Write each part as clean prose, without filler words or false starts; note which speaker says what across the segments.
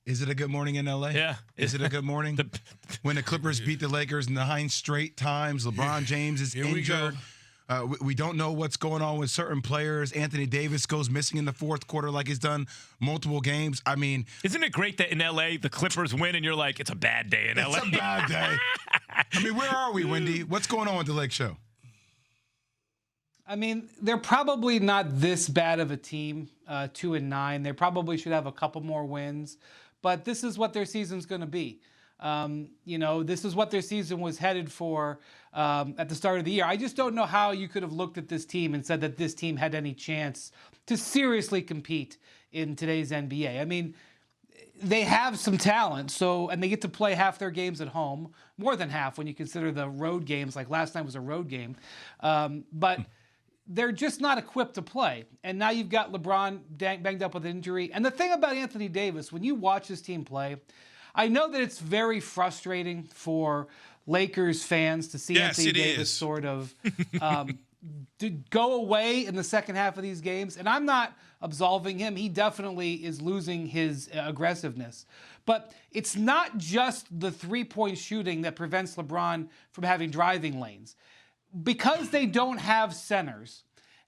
Speaker 1: Is it a good morning in L.A.?
Speaker 2: Yeah.
Speaker 1: Is it a good morning? When the Clippers beat the Lakers 9 straight times, LeBron James is injured. We don't know what's going on with certain players. Anthony Davis goes missing in the fourth quarter like he's done multiple games. I mean,
Speaker 2: isn't it great that in L.A. the Clippers win and you're like, it's a bad day in L.A.?
Speaker 1: It's a bad day. I mean, where are we, Wendy? What's going on with the Lake Show?
Speaker 3: I mean, they're probably not this bad of a team, 2-9. They probably should have a couple more wins, but this is what their season's going to be. This is what their season was headed for at the start of the year. I just don't know how you could have looked at this team and said that this team had any chance to seriously compete in today's NBA. I mean, they have some talent, and they get to play half their games at home, more than half when you consider the road games, like last night was a road game. But they're just not equipped to play. And now you've got LeBron banged up with injury. And the thing about Anthony Davis, when you watch this team play, I know that it's very frustrating for Lakers fans to see Anthony Davis sort of to go away in the second half of these games. And I'm not absolving him. He definitely is losing his aggressiveness. But it's not just the three-point shooting that prevents LeBron from having driving lanes. Because they don't have centers,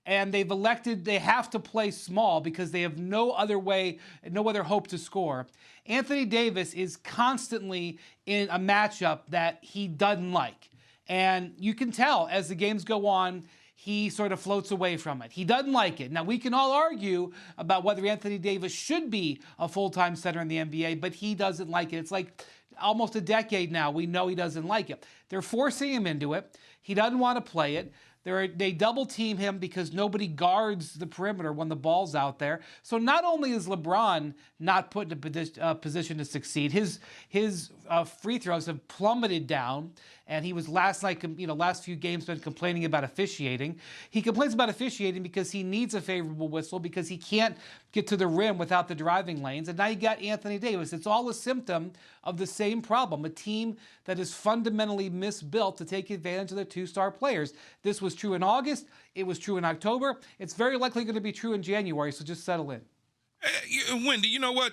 Speaker 3: and they have to play small because they have no other hope to score. Anthony Davis is constantly in a matchup that he doesn't like. And you can tell as the games go on, he sort of floats away from it. He doesn't like it. Now, we can all argue about whether Anthony Davis should be a full-time center in the NBA, but he doesn't like it. It's like almost a decade now, we know he doesn't like it. They're forcing him into it. He doesn't want to play it. They double team him because nobody guards the perimeter when the ball's out there. So not only is LeBron not put in a position to succeed, his free throws have plummeted down. And he was last few games been complaining about officiating. He complains about officiating because he needs a favorable whistle because he can't get to the rim without the driving lanes. And now you got Anthony Davis. It's all a symptom of the same problem, a team that is fundamentally misbuilt to take advantage of their two-star players. This was true in August. It was true in October. It's very likely going to be true in January, so just settle in.
Speaker 4: Wendy, you know what?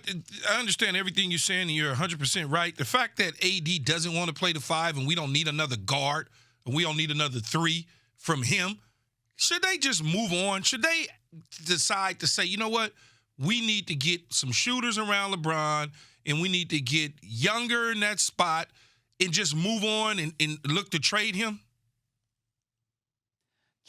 Speaker 4: I understand everything you're saying, and you're 100% right. The fact that AD doesn't want to play the 5 and we don't need another guard, and we don't need another 3 from him, should they just move on? Should they decide to say, you know what? We need to get some shooters around LeBron, and we need to get younger in that spot and just move on and look to trade him?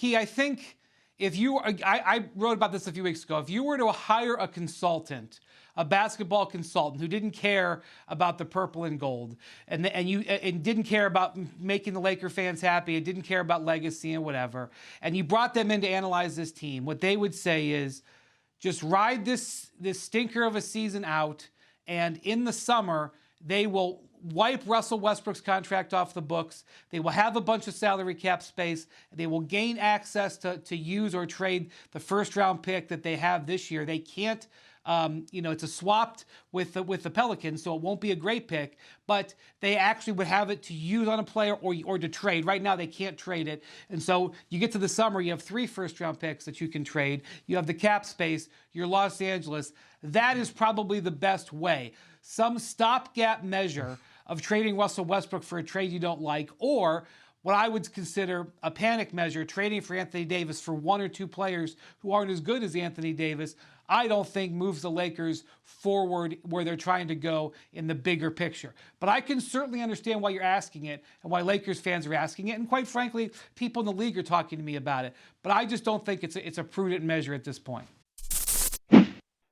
Speaker 3: I think I wrote about this a few weeks ago. If you were to hire a consultant, a basketball consultant who didn't care about the purple and gold, and didn't care about making the Laker fans happy, and didn't care about legacy and whatever, and you brought them in to analyze this team, what they would say is, just ride this stinker of a season out, and in the summer they will wipe Russell Westbrook's contract off the books. They will have a bunch of salary cap space. They will gain access to use or trade the first-round pick that they have this year. They can't, it's a swapped with the Pelicans, so it won't be a great pick, but they actually would have it to use on a player or to trade. Right now, they can't trade it. And so you get to the summer, you have 3 first-round picks that you can trade. You have the cap space. You're Los Angeles. That is probably the best way. Some stopgap measure of trading Russell Westbrook for a trade you don't like, or what I would consider a panic measure, trading for Anthony Davis for 1 or 2 players who aren't as good as Anthony Davis, I don't think moves the Lakers forward where they're trying to go in the bigger picture. But I can certainly understand why you're asking it and why Lakers fans are asking it. And quite frankly, people in the league are talking to me about it. But I just don't think it's a prudent measure at this point.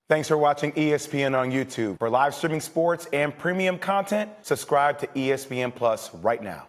Speaker 5: Thanks for watching ESPN on YouTube. For live streaming sports and premium content, subscribe to ESPN Plus right now.